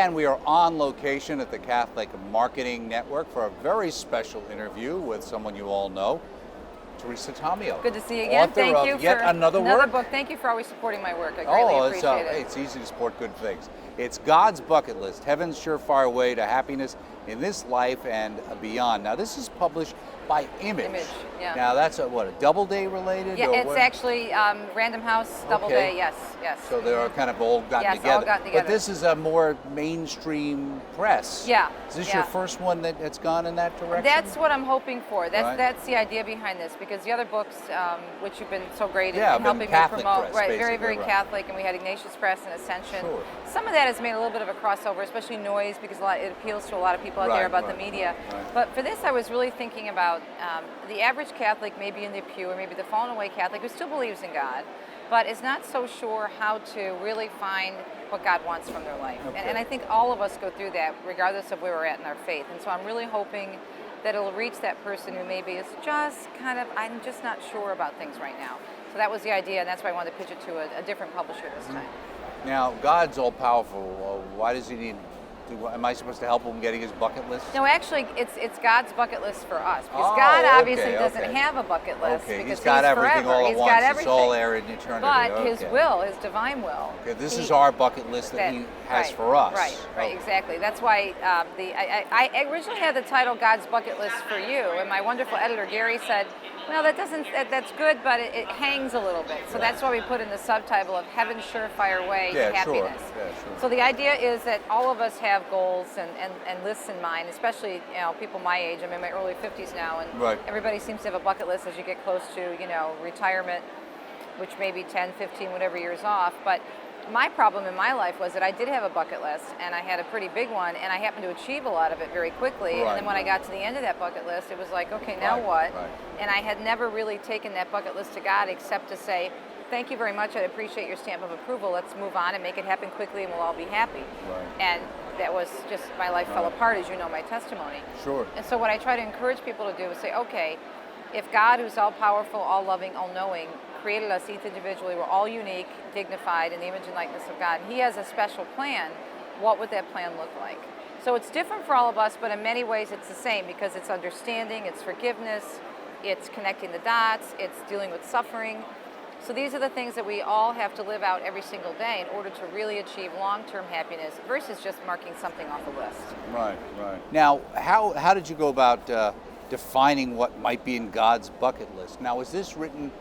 And we are on location at the Catholic Marketing Network for a very special interview with someone you all know, Teresa Tomeo. Good to see you again. Author Thank of you yet for another work. book. Thank you for always supporting my work. I greatly appreciate it. It's easy to support good things. It's God's Bucket List, Heaven's Surefire Way to Happiness in This Life and Beyond. Now, this is published by Image. Image, yeah. Now, that's a Doubleday related? Yeah, or it's what? actually Random House, Doubleday, yes. So they are kind of all gotten Yes, together. all gotten together. But this is a more mainstream press. Yeah. Is this your first one that's gone in that direction? That's what I'm hoping for. Right. That's the idea behind this, because the other books, which you've been so great in been helping me Catholic promote, press, very, very right. Catholic, and we had Ignatius Press and Ascension. Sure. Some of that has made a little bit of a crossover, especially noise, because it appeals to a lot of people out there about the media. Right. But for this, I was really thinking about the average Catholic, maybe in the pew, or maybe the fallen away Catholic, who still believes in God, but is not so sure how to really find what God wants from their life. Okay. And I think all of us go through that, regardless of where we're at in our faith. And so I'm really hoping that it'll reach that person who maybe is just I'm just not sure about things right now. So that was the idea, and that's why I wanted to pitch it to a different publisher this time. Now, God's all powerful. Why does he need? Am I supposed to help him getting his bucket list? No, actually, it's God's bucket list for us. Because God obviously doesn't have a bucket list. Okay, because he's got everything forever. all at He's once. got everything. It's all there in eternity. But his will, his divine will. Okay, this is our bucket list that he has for us. Right, exactly. That's why I originally had the title God's Bucket List for You, and my wonderful editor Gary said, well, that's good, but it hangs a little bit. So that's why we put in the subtitle of Heaven's Surefire Way to Happiness. Yeah, sure. So the idea is that all of us have goals and lists in mind, especially people my age. I'm in my early 50s now, and everybody seems to have a bucket list as you get close to retirement, which may be 10, 15, whatever years off. But my problem in my life was that I did have a bucket list, and I had a pretty big one, and I happened to achieve a lot of it very quickly. And then when I got to the end of that bucket list, it was like, okay, now what? And I had never really taken that bucket list to God except to say, thank you very much, I appreciate your stamp of approval, let's move on and make it happen quickly and we'll all be happy. And that was just, my life fell apart, as you know, my testimony. Sure. And so what I try to encourage people to do is say, okay, if God, who's all powerful, all loving, all knowing, created us each individually, we're all unique, dignified in the image and likeness of God, and he has a special plan, what would that plan look like? So it's different for all of us, but in many ways it's the same, because it's understanding, it's forgiveness, it's connecting the dots, it's dealing with suffering. So these are the things that we all have to live out every single day in order to really achieve long-term happiness versus just marking something off a list. Right. Now, how did you go about defining what might be in God's bucket list? Now, is this written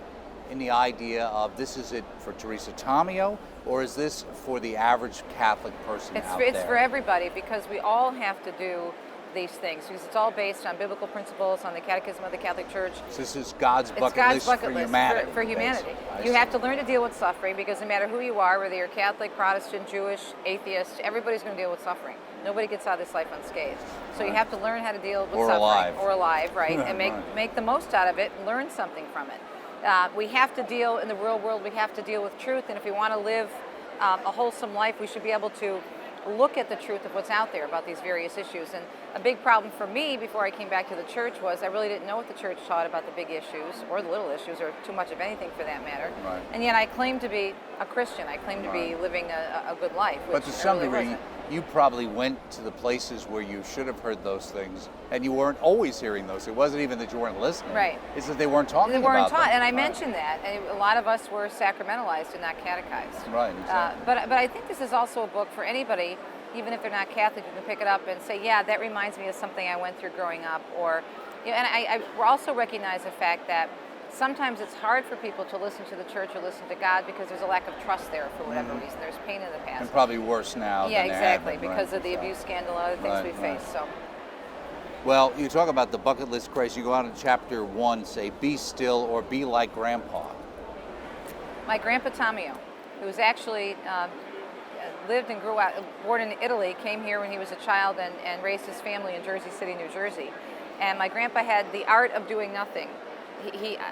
in the idea of this is it for Teresa Tomeo, or is this for the average Catholic person out there? It's for everybody, because we all have to do these things, because it's all based on biblical principles, on the Catechism of the Catholic Church. So this is God's bucket list for humanity. For humanity. You have to learn to deal with suffering, because no matter who you are, whether you're Catholic, Protestant, Jewish, atheist, everybody's going to deal with suffering. Nobody gets out of this life unscathed. So you have to learn how to deal with suffering. Or alive, right? And make the most out of it and learn something from it. We have to deal, in the real world, we have to deal with truth, and if we want to live a wholesome life, we should be able to look at the truth of what's out there about these various issues. And a big problem for me before I came back to the church was I really didn't know what the church taught about the big issues, or the little issues, or too much of anything for that matter. And yet I claimed to be a Christian. I claimed to be living a good life. But to some degree, you probably went to the places where you should have heard those things, and you weren't always hearing those. It wasn't even that you weren't listening. It's that they weren't talking about them. They weren't taught, and I mentioned that. And a lot of us were sacramentalized and not catechized. Exactly. But I think this is also a book for anybody, even if they're not Catholic, you can pick it up and say, yeah, that reminds me of something I went through growing up. Or, and I also recognize the fact that sometimes it's hard for people to listen to the church or listen to God because there's a lack of trust there for whatever reason. There's pain in the past. And probably worse now. Yeah, exactly, because of the abuse scandal and other things we face. So. Well, you talk about the bucket list, Grace. You go on in chapter 1, say, be still or be like Grandpa. My Grandpa Tomeo, who's actually lived and grew up, born in Italy, came here when he was a child and raised his family in Jersey City, New Jersey. And my grandpa had the art of doing nothing.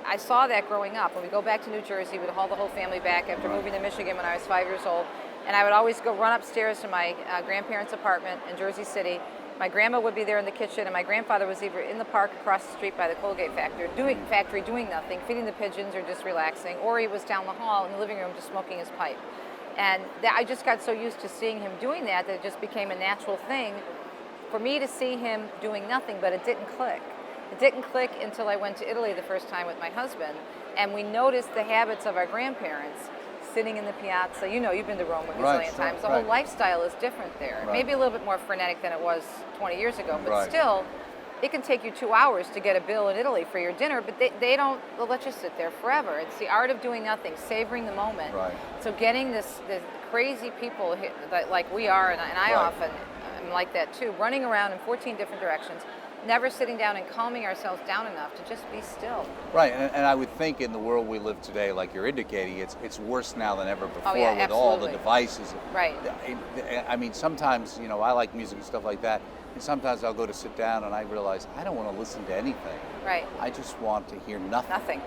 I saw that growing up. When we go back to New Jersey, we'd haul the whole family back after moving to Michigan when I was 5 years old. And I would always go run upstairs to my grandparents' apartment in Jersey City. My grandma would be there in the kitchen, and my grandfather was either in the park across the street by the Colgate factory doing nothing, feeding the pigeons or just relaxing, or he was down the hall in the living room just smoking his pipe. And I just got so used to seeing him doing that it just became a natural thing for me to see him doing nothing, but it didn't click. It didn't click until I went to Italy the first time with my husband, and we noticed the habits of our grandparents sitting in the piazza. You know, you've been to Rome a gazillion times. The whole lifestyle is different there. Maybe a little bit more frenetic than it was 20 years ago, but still, it can take you 2 hours to get a bill in Italy for your dinner, but they'll let you sit there forever. It's the art of doing nothing, savoring the moment. So getting this crazy people that like we are, and I often am like that too, running around in 14 different directions, never sitting down and calming ourselves down enough to just be still. Right, and I would think in the world we live today, like you're indicating, it's worse now than ever before with absolutely. all the devices. Right. I mean, sometimes, I like music and stuff like that, and sometimes I'll go to sit down and I realize I don't want to listen to anything. Right. I just want to hear nothing.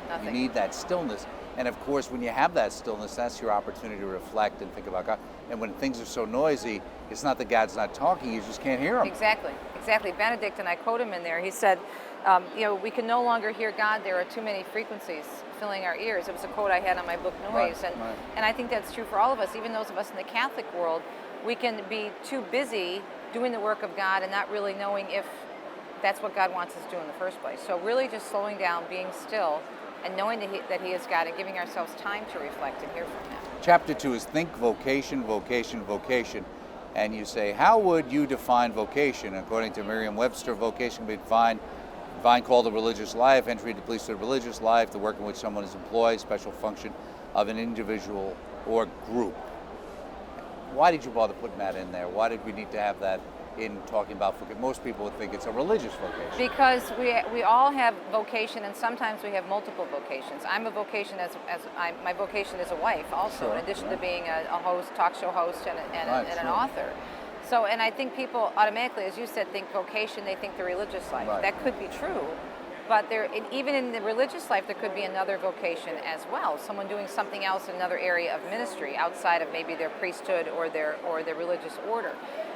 Nothing. You need that stillness. And of course, when you have that stillness, that's your opportunity to reflect and think about God. And when things are so noisy, it's not that God's not talking, you just can't hear him. Exactly. Benedict, and I quote him in there, he said, we can no longer hear God. There are too many frequencies filling our ears. It was a quote I had on my book, Noise. And I think that's true for all of us, even those of us in the Catholic world. We can be too busy doing the work of God and not really knowing if that's what God wants us to do in the first place. So really just slowing down, being still, and knowing that he is God, and giving ourselves time to reflect and hear from him. Chapter 2 is Think Vocation, Vocation, Vocation. And you say, how would you define vocation? According to Merriam-Webster, vocation can be defined called the religious life, entry to the priesthood religious life, the work in which someone is employed, special function of an individual or group. Why did you bother putting that in there? Why did we need to have that in talking about vocation? Most people would think it's a religious vocation. Because we all have vocation, and sometimes we have multiple vocations. I'm a vocation my vocation is a wife also, in addition to being a host, talk show host, and an author. So, and I think people automatically, as you said, think vocation, they think the religious life. That could be true. But even in the religious life, there could be another vocation as well. Someone doing something else in another area of ministry outside of maybe their priesthood or their religious order.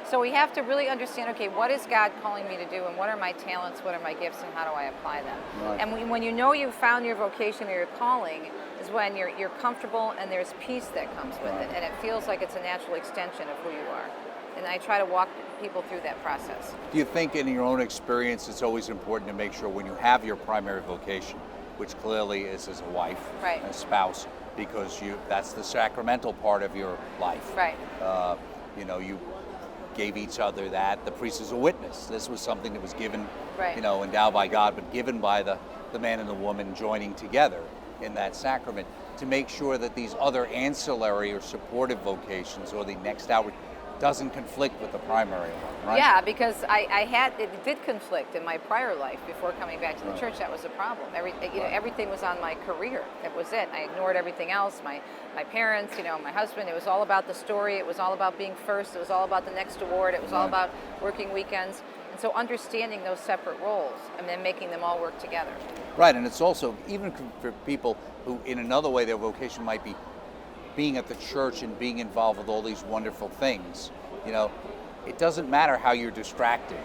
So we have to really understand, okay, what is God calling me to do, and what are my talents, what are my gifts, and how do I apply them? And when you know you've found your vocation or your calling, is when you're comfortable and there's peace that comes with it, and it feels like it's a natural extension of who you are. And I try to walk people through that process. Do you think in your own experience it's always important to make sure when you have your primary vocation, which clearly is as a wife, a spouse, because that's the sacramental part of your life. You gave each other that. The priest is a witness. This was something that was given, endowed by God, but given by the man and the woman joining together in that sacrament, to make sure that these other ancillary or supportive vocations or the next outward doesn't conflict with the primary one, right? Yeah, because it did conflict in my prior life before coming back to the church. That was a problem. Everything was on my career. That was it. I ignored everything else. My parents, my husband. It was all about the story. It was all about being first. It was all about the next award. It was all about working weekends. And so understanding those separate roles and then making them all work together. Right, and it's also, even for people who in another way their vocation might be being at the church and being involved with all these wonderful things, it doesn't matter how you're distracted.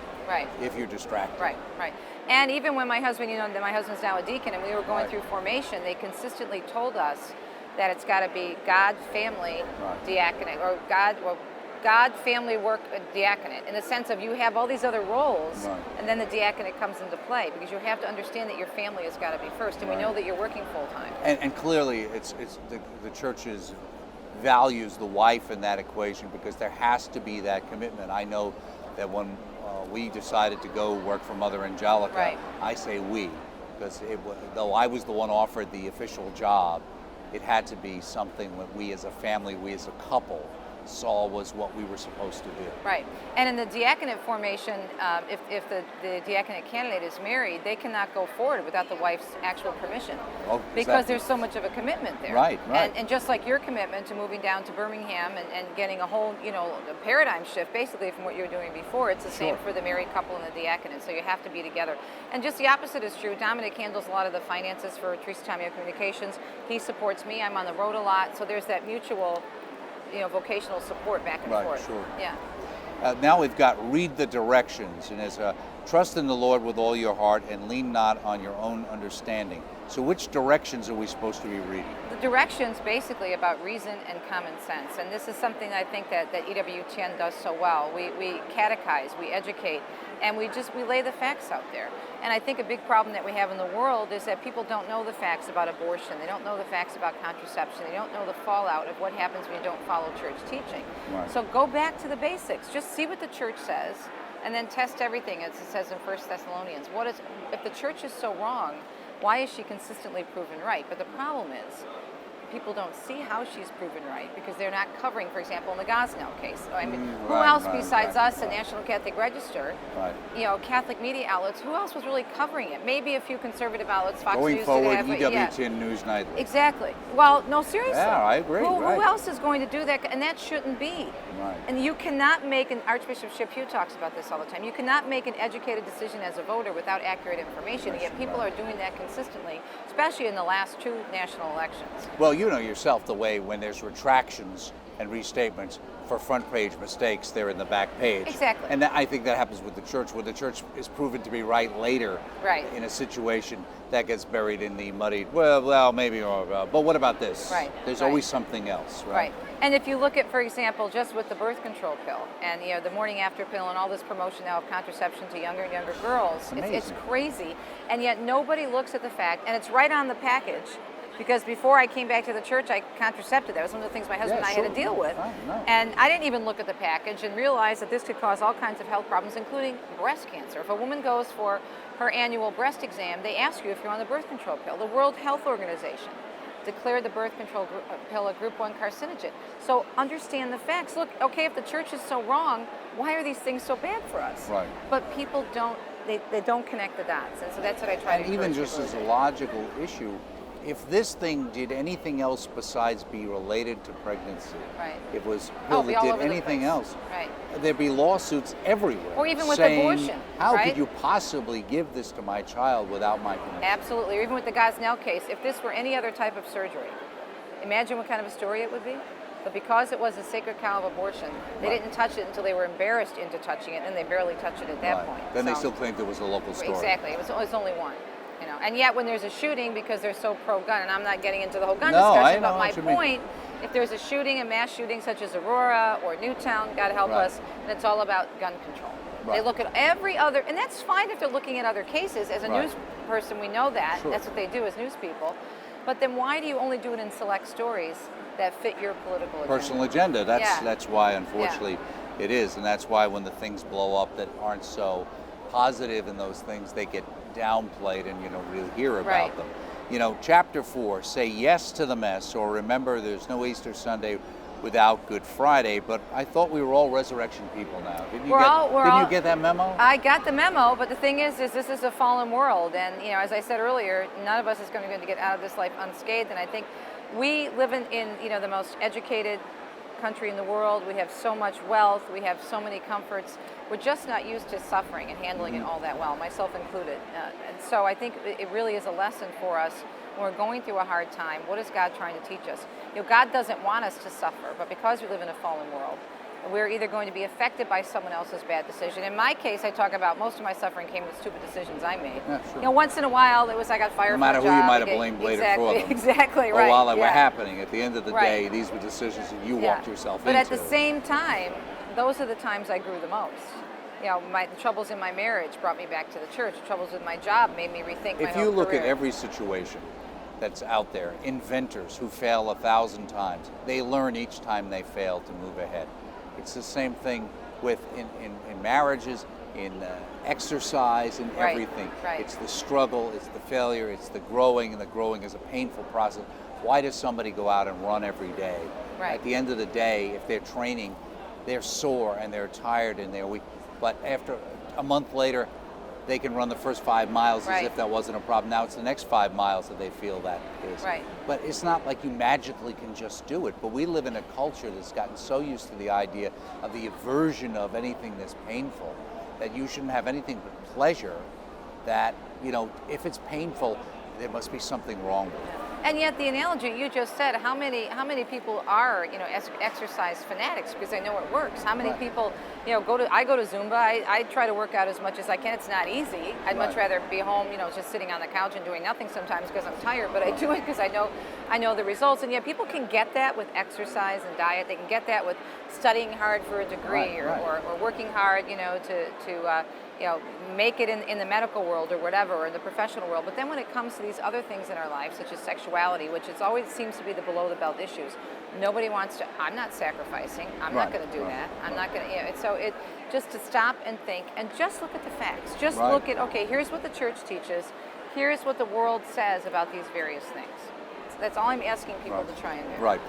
If you're distracted. Right. And even when my husband, my husband's now a deacon, and we were going through formation, they consistently told us that it's got to be God, family, diaconate, or God, family, work, diaconate, in the sense of you have all these other roles, and then the diaconate comes into play, because you have to understand that your family has got to be first, and we know that you're working full time. And clearly, it's the church's values the wife in that equation, because there has to be that commitment. I know that when we decided to go work for Mother Angelica, I say we, because though I was the one offered the official job, it had to be something that we as a family, we as a couple, saw was what we were supposed to do. Right. And in the diaconate formation, if the diaconate candidate is married, they cannot go forward without the wife's actual permission. Because there's so much of a commitment there. Right. And just like your commitment to moving down to Birmingham and getting a whole, a paradigm shift basically from what you were doing before, it's the same for the married couple and the diaconate. So you have to be together. And just the opposite is true. Dominic handles a lot of the finances for Teresa Tomeo Communications. He supports me. I'm on the road a lot. So there's that mutual vocational support back and forth. Sure. Yeah. Now we've got read the directions, and it's trust in the Lord with all your heart and lean not on your own understanding. So which directions are we supposed to be reading? The directions basically about reason and common sense, and this is something I think that EWTN does so well. We catechize, we educate, and we lay the facts out there. And I think a big problem that we have in the world is that people don't know the facts about abortion. They don't know the facts about contraception. They don't know the fallout of what happens when you don't follow church teaching. Right. So go back to the basics. Just see what the church says, and then test everything, as it says in 1 Thessalonians. If the church is so wrong, why is she consistently proven right? But the problem is, people don't see how she's proven right because they're not covering, for example, in the Gosnell case. I mean, who else besides us, the National Catholic Register, Catholic media outlets, who else was really covering it? Maybe a few conservative outlets, Fox Going News forward, did have, EWTN News Nightly. Exactly. Well, no, seriously. Yeah, I agree. Who else is going to do that? And that shouldn't be. Right. And you cannot make Archbishop Chaput talks about this all the time, you cannot make an educated decision as a voter without accurate information, and yet people are doing that consistently, especially in the last 2 national elections. Well, you know yourself the way when there's retractions and restatements for front page mistakes, they're in the back page. Exactly. And I think that happens with the church, where the church is proven to be right later in a situation that gets buried in the muddied, well, maybe, but what about this? Right. There's always something else, right? Right. And if you look at, for example, just with the birth control pill and the morning after pill and all this promotion now of contraception to younger and younger girls, it's crazy. And yet nobody looks at the fact, and it's right on the package. Because before I came back to the church, I contracepted. That was one of the things my husband and I had to deal with. And I didn't even look at the package and realize that this could cause all kinds of health problems, including breast cancer. If a woman goes for her annual breast exam, they ask you if you're on the birth control pill. The World Health Organization declared the birth control pill a group 1 carcinogen. So understand the facts. Look, okay, if the church is so wrong, why are these things so bad for us? Right. But people don't, they don't connect the dots. And so that's what I try to encourage even just as a logical issue, if this thing did anything else besides be related to pregnancy, it was pill that did anything else, there'd be lawsuits everywhere. Or even with saying, abortion. How could you possibly give this to my child without my permission? Absolutely. Or even with the Gosnell case, if this were any other type of surgery, imagine what kind of a story it would be. But because it was a sacred cow of abortion, they didn't touch it until they were embarrassed into touching it, and they barely touched it at that point. Then they still claimed it was a local story. Exactly. It was only one. And yet when there's a shooting, because they're so pro-gun, and I'm not getting into the whole gun discussion, but my point, if there's a shooting, a mass shooting such as Aurora or Newtown, God help us, and it's all about gun control. They look at every other, and that's fine if they're looking at other cases. As a news person, we know that. That's what they do as news people. But then why do you only do it in select stories that fit your political agenda? Personal agenda. That's why, unfortunately, it is. And that's why when the things blow up that aren't so positive in those things, they get downplayed and you don't really hear about them. Chapter 4, say yes to the mess, or remember there's no Easter Sunday without Good Friday. But I thought we were all resurrection people now. Didn't you get that memo? I got the memo, but the thing is this is a fallen world, and as I said earlier, none of us is going to get out of this life unscathed. And I think we live in the most educated country in the world. We have so much wealth. We have so many comforts. We're just not used to suffering and handling it all that well, myself included. And so I think it really is a lesson for us when we're going through a hard time. What is God trying to teach us? God doesn't want us to suffer, but because we live in a fallen world, we're either going to be affected by someone else's bad decision. In my case, I talk about most of my suffering came with stupid decisions I made. Yeah, sure. Once in a while, it was I got fired from a job. No matter who you might have blamed later for them. Exactly, right. Or while they were happening. At the end of the day, these were decisions that you walked yourself into. But at the same time, those are the times I grew the most. The troubles in my marriage brought me back to the church. The troubles with my job made me rethink my whole career. If you look at every situation that's out there, inventors who fail 1,000 times, they learn each time they fail to move ahead. It's the same thing with in marriages, in exercise, in everything. It's the struggle, it's the failure, it's the growing, and the growing is a painful process. Why does somebody go out and run every day? At the end of the day, if they're training, they're sore and they're tired and they're weak. But after a month later, they can run the first 5 miles as if that wasn't a problem. Now it's the next 5 miles that they feel that is. But it's not like you magically can just do it. But we live in a culture that's gotten so used to the idea of the aversion of anything that's painful, that you shouldn't have anything but pleasure, that, if it's painful, there must be something wrong with it. And yet the analogy you just said, how many people are, exercise fanatics because they know it works? How many Right. people, I go to Zumba. I try to work out as much as I can. It's not easy. I'd much Right. rather be home, just sitting on the couch and doing nothing sometimes because I'm tired, but I do it because I know the results. And yet people can get that with exercise and diet. They can get that with studying hard for a degree Right. or working hard, to make it in the medical world or whatever, or in the professional world. But then when it comes to these other things in our lives, such as sexuality, which is always seems to be the below the belt issues, nobody wants to. I'm not sacrificing. I'm not going to do that. I'm not going to. So it just to stop and think and just look at the facts. Just look at, okay, here's what the church teaches. Here's what the world says about these various things. That's all I'm asking people to try and do. Right.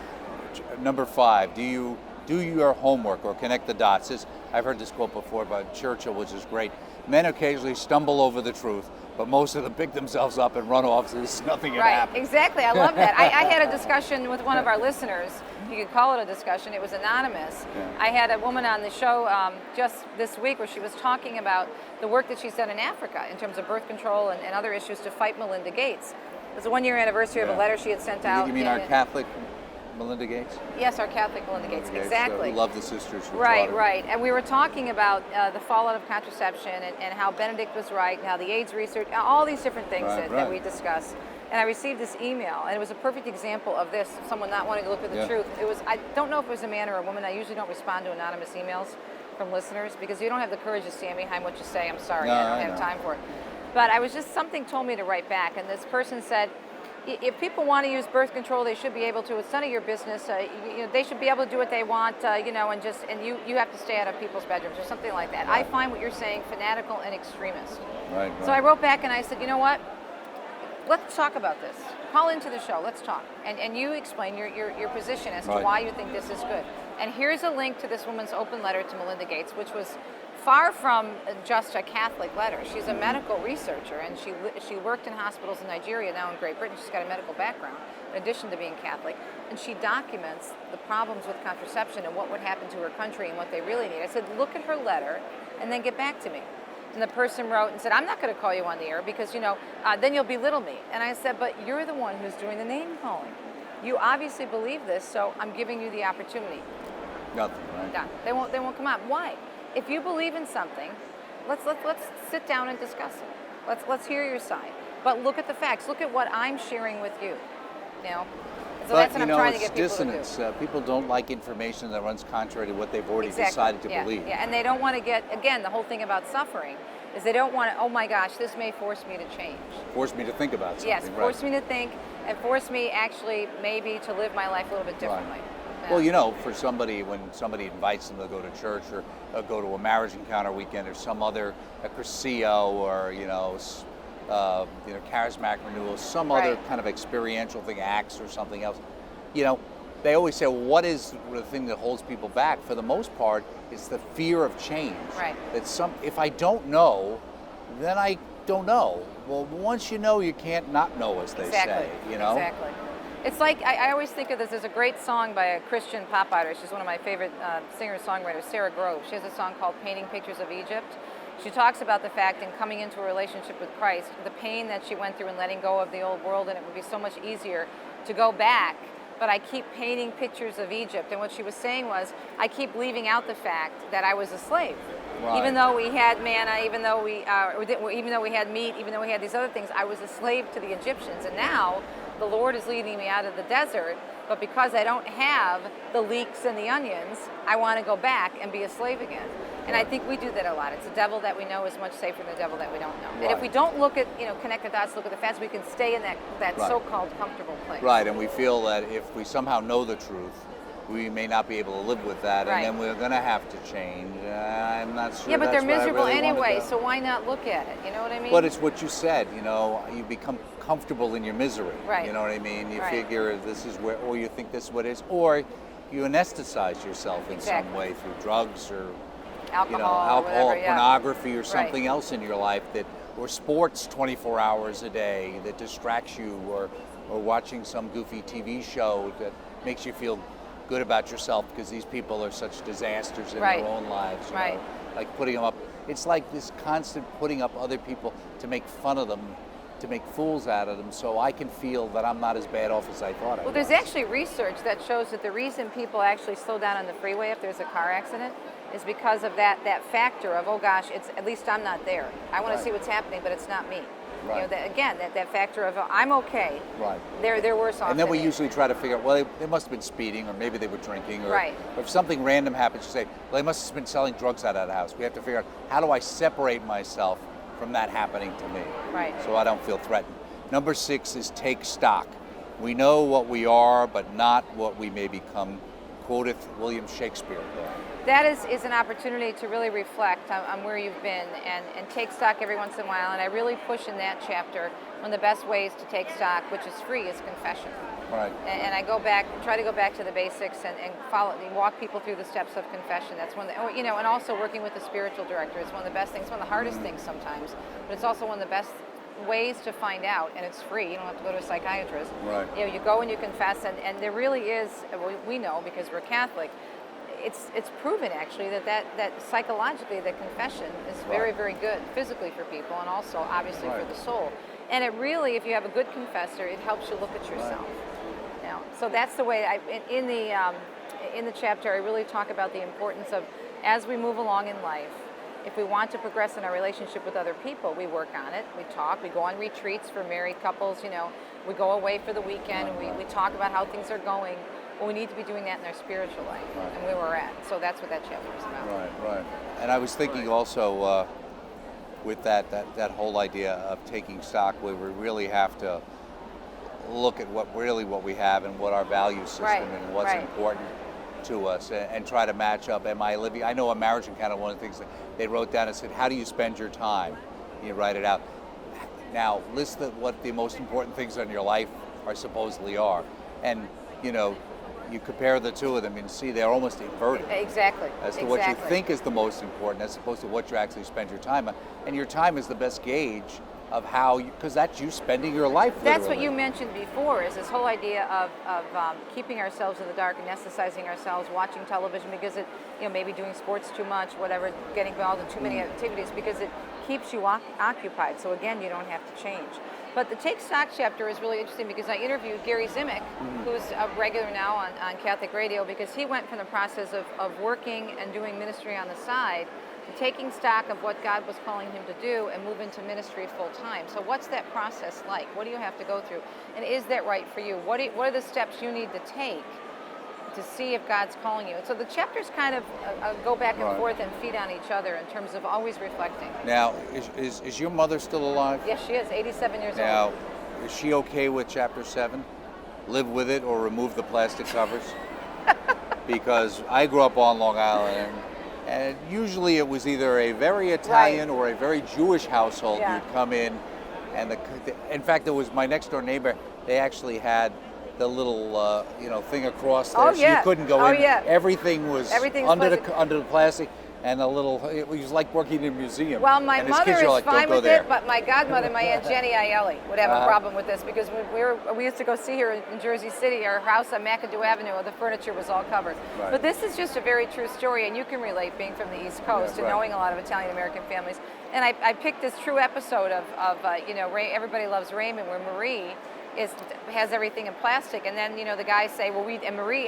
Number 5, do you do your homework or connect the dots? I've heard this quote before by Churchill, which is great. Men occasionally stumble over the truth, but most of them pick themselves up and run off so there's nothing had happened. Right, exactly. I love that. I had a discussion with one of our listeners. You could call it a discussion. It was anonymous. Yeah. I had a woman on the show just this week where she was talking about the work that she's done in Africa in terms of birth control and other issues to fight Melinda Gates. It was the 1-year anniversary of a letter she had sent out. You mean our Catholic Melinda Gates? Yes, our Catholic Melinda Gates, exactly. We love the sisters who Right, taught her. right. And we were talking about the fallout of contraception and how Benedict was right, and how the AIDS research, all these different things that we discussed. And I received this email, and it was a perfect example of this, someone not wanting to look at the truth. It was, I don't know if it was a man or a woman. I usually don't respond to anonymous emails from listeners because you don't have the courage to stand behind what you say. I'm sorry, I don't have time for it. But I was just, something told me to write back, and this person said, if people want to use birth control, they should be able to. It's none of your business. They should be able to do what they want, and you have to stay out of people's bedrooms or something like that. Right. I find what you're saying fanatical and extremist. Right. So I wrote back and I said, you know what? Let's talk about this. Call into the show. Let's talk. And you explain your position as to why you think this is good. And here's a link to this woman's open letter to Melinda Gates, which was far from just a Catholic letter. She's a medical researcher, and she worked in hospitals in Nigeria, now in Great Britain. She's got a medical background, in addition to being Catholic. And she documents the problems with contraception and what would happen to her country and what they really need. I said, look at her letter, and then get back to me. And the person wrote and said, I'm not going to call you on the air because, then you'll belittle me. And I said, but you're the one who's doing the name calling. You obviously believe this, so I'm giving you the opportunity. Nothing, right? Done. They won't come out. Why? If you believe in something, let's sit down and discuss it. Let's hear your side. But look at the facts. Look at what I'm sharing with you. So that's what I'm trying to get people dissonance. to do. People don't like information that runs contrary to what they've already decided to believe. Yeah, and they don't want to get, again, the whole thing about suffering is they don't want to, oh my gosh, this may force me to change. Force me to think about something. Yes, force me to think and force me actually maybe to live my life a little bit differently. Right. Yeah. Well, for somebody, when somebody invites them to go to church or go to a marriage encounter weekend or some other, a Cursillo or, charismatic renewal, some other kind of experiential thing, Acts or something else, they always say, well, what is the thing that holds people back? For the most part, it's the fear of change. Right. If I don't know, then I don't know. Well, once you know, you can't not know, as they say, Exactly. It's like, I always think of this as a great song by a Christian pop artist. She's one of my favorite singer-songwriters, Sarah Grove. She has a song called Painting Pictures of Egypt. She talks about the fact in coming into a relationship with Christ, the pain that she went through in letting go of the old world, and it would be so much easier to go back. But I keep painting pictures of Egypt. And what she was saying was, I keep leaving out the fact that I was a slave. Right. Even though we had manna, even though we had meat, even though we had these other things, I was a slave to the Egyptians. And now the Lord is leading me out of the desert, but because I don't have the leeks and the onions, I want to go back and be a slave again. And I think we do that a lot. It's the devil that we know is much safer than the devil that we don't know. Right. And if we don't look at, connect the dots, look at the facts, we can stay in that so-called comfortable place. Right, and we feel that if we somehow know the truth, we may not be able to live with that, and then we're going to have to change. I'm not sure. Yeah, but they're that's where I miserable really anyway, want to go. so why not look at it? You know what I mean? But it's what you said, you become comfortable in your misery. Right. You know what I mean? You Right. figure this is where, or you think this is what it is, or you anesthetize yourself in some way through drugs or alcohol, or whatever, pornography or something else in your life or sports 24 hours a day that distracts you, or watching some goofy TV show that makes you feel good about yourself because these people are such disasters in their own lives. You know? Like putting them up. It's like this constant putting up other people to make fun of them to make fools out of them so I can feel that I'm not as bad off as I thought I was. Well, there's actually research that shows that the reason people actually slow down on the freeway if there's a car accident is because of that factor of, oh gosh, it's at least I'm not there. I want to see what's happening, but it's not me. Right. That factor of I'm okay. Right. They're worse off. And then we me. usually try to figure out, well, they must have been speeding, or maybe they were drinking, or right. if something random happens, you say, well, they must have been selling drugs out of the house. We have to figure out, how do I separate myself from that happening to me? Right. So I don't feel threatened. Number 6 is take stock. We know what we are, but not what we may become. Quoteth William Shakespeare there. That is an opportunity to really reflect on where you've been and take stock every once in a while. And I really push in that chapter, one of the best ways to take stock, which is free, is confession. Right. And I try to go back to the basics and walk people through the steps of confession. That's one, and also working with a spiritual director is one of the best things, one of the hardest things sometimes, but it's also one of the best ways to find out, and it's free. You don't have to go to a psychiatrist. Right. You go and you confess, and there really is, we know because we're Catholic, it's proven actually that psychologically the confession is very, very good physically for people and also obviously for the soul. And it really, if you have a good confessor, it helps you look at yourself. Now, so that's the way in the chapter I really talk about the importance of, as we move along in life, if we want to progress in our relationship with other people, we work on it, we talk, we go on retreats for married couples, we go away for the weekend, and we talk about how things are going. Well, we need to be doing that in our spiritual life and where we're at. So that's what that chapter is about. Right. And I was thinking also with that whole idea of taking stock, where we really have to look at what we have and what our value system and what's important to us, and try to match up. Am I living? I know a marriage encounter, one of the things that they wrote down and said, how do you spend your time? You write it out. Now, list what the most important things in your life supposedly are. And, you compare the two of them and see they're almost inverted. Exactly. As to what you think is the most important as opposed to what you actually spend your time on. And your time is the best gauge of how, because that's you spending your life literally. That's what you mentioned before, is this whole idea of keeping ourselves in the dark, anesthetizing ourselves, watching television because it, maybe doing sports too much, whatever, getting involved in too many activities because it keeps you occupied. So again, you don't have to change. But the Take Stock chapter is really interesting because I interviewed Gary Zimick, who's a regular now on Catholic radio, because he went from the process of working and doing ministry on the side to taking stock of what God was calling him to do and move into ministry full time. So what's that process like? What do you have to go through? And is that right for you? What are the steps you need to take to see if God's calling you? And so the chapters kind of go back and forth and feed on each other in terms of always reflecting. Now, is your mother still alive? Yes, she is, 87 years old. Now, is she okay with chapter 7? Live with it or remove the plastic covers? Because I grew up on Long Island, and usually it was either a very Italian or a very Jewish household. Yeah. You'd come in, and in fact, it was my next door neighbor. They actually had the little thing across there, so you couldn't go in. Yeah. Everything was under the plastic, and it was like working in a museum. Well, my mother is fine with it, but my godmother, my Aunt Jenny Aielli, would have a problem with this because when we used to go see her in Jersey City, our house on McAdoo Avenue, the furniture was all covered. Right. But this is just a very true story, and you can relate being from the East Coast and knowing a lot of Italian-American families. And I picked this true episode of Everybody Loves Raymond, where Marie has everything in plastic, and then the guys say, well, and Marie,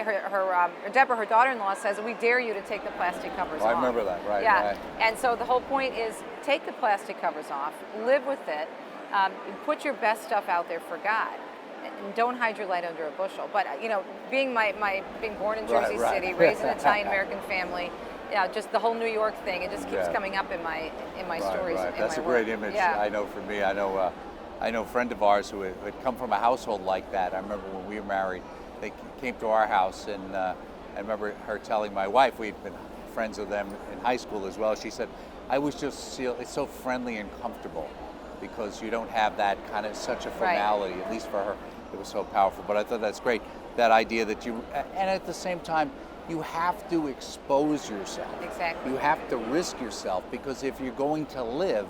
Deborah, her daughter-in-law, says, we dare you to take the plastic covers off. I remember that, right? Yeah, right. And so the whole point is take the plastic covers off, live with it, put your best stuff out there for God, and don't hide your light under a bushel. But being born in Jersey City, raised in an Italian-American family. Yeah, just the whole New York thing. It just keeps coming up in my stories. Right. That's a great image. Yeah. I know for me. I know a friend of ours who had come from a household like that. I remember when we were married, they came to our house, and I remember her telling my wife, we'd been friends with them in high school as well. She said, I was just it's so friendly and comfortable because you don't have that kind of such a formality. At least for her, it was so powerful. But I thought that's great. That idea that and at the same time, you have to expose yourself. Exactly. You have to risk yourself, because if you're going to live,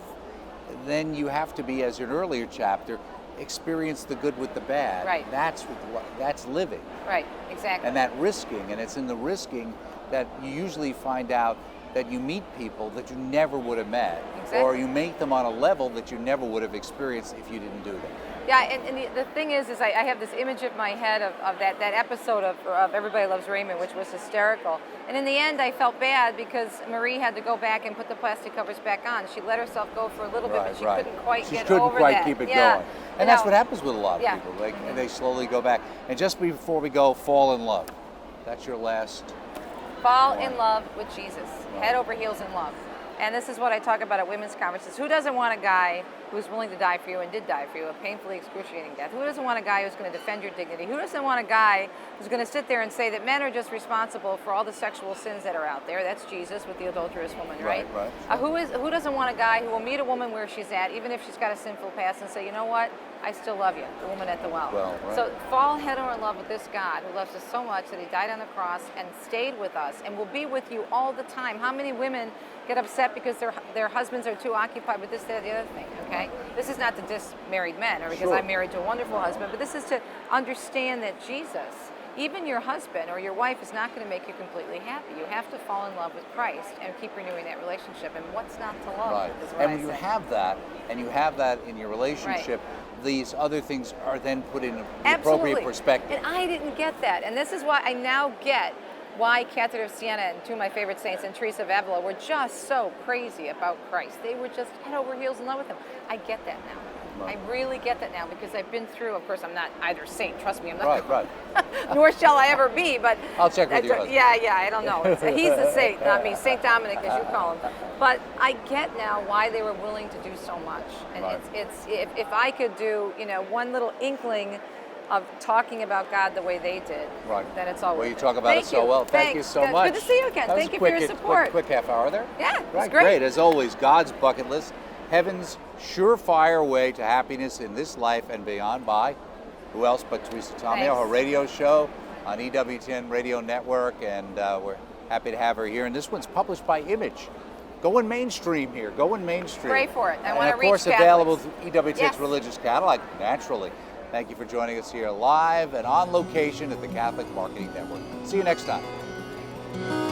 then you have to be, as in an earlier chapter, experience the good with the bad. Right. That's living. Right, exactly. And that risking, and it's in the risking that you usually find out that you meet people that you never would have met, Exactly. or you meet them on a level that you never would have experienced if you didn't do that. Yeah, and the thing is I have this image in my head of that episode of Everybody Loves Raymond, which was hysterical. And in the end, I felt bad because Marie had to go back and put the plastic covers back on. She let herself go for a little bit, but she couldn't quite get over that. Keep it yeah. going. And that's what happens with a lot of Yeah. people. They slowly go back. And just before we go, fall in love. That's your last. Fall in love with Jesus. Head over heels in love. And this is what I talk about at women's conferences. Who doesn't want a guy who's willing to die for you and did die for you, a painfully excruciating death? Who doesn't want a guy who's going to defend your dignity? Who doesn't want a guy who's going to sit there and say that men are just responsible for all the sexual sins that are out there? That's Jesus with the adulterous woman, right? Right. Who doesn't want a guy who will meet a woman where she's at, even if she's got a sinful past, and say, you know what? I still love you, the woman at the well. Right. So fall head on in love with this God who loves us so much that he died on the cross and stayed with us and will be with you all the time. How many women get upset because their husbands are too occupied with this, that, the other thing, okay? This is not to diss married men or because I'm married to a wonderful husband, but this is to understand that Jesus, even your husband or your wife, is not going to make you completely happy. You have to fall in love with Christ and keep renewing that relationship. And what's not to love? Right. Is what And I when you say. have that, and you have that in your relationship, these other things are then put in the appropriate perspective. And I didn't get that. And this is why I now get why Catherine of Siena and two of my favorite saints and Teresa of Avila were just so crazy about Christ. They were just head over heels in love with him. I get that now. Right. I really get that now because I've been through, of course, I'm not either saint, trust me, I'm not. Right. Nor shall I ever be, but I'll check with your husband. Yeah, I don't know. He's the saint, not me. Saint Dominic, as you call him. But I get now why they were willing to do so much. And it's if I could do, one little inkling of talking about God the way they did, then it's all worth it. Well, you talk about it so well. Thank you so much. Good to see you again. Thank you for your support. Quick half hour there. Yeah, Right, it's great. As always, God's bucket list, heaven's surefire way to happiness in this life and beyond by who else but Teresa Tomeo, her radio show on EWTN Radio Network, and we're happy to have her here. And this one's published by Image. Going mainstream here. Going mainstream. Pray for it. I and want to of reach course, Catholics. available through EWTN's religious catalog, naturally. Thank you for joining us here live and on location at the Catholic Marketing Network. See you next time.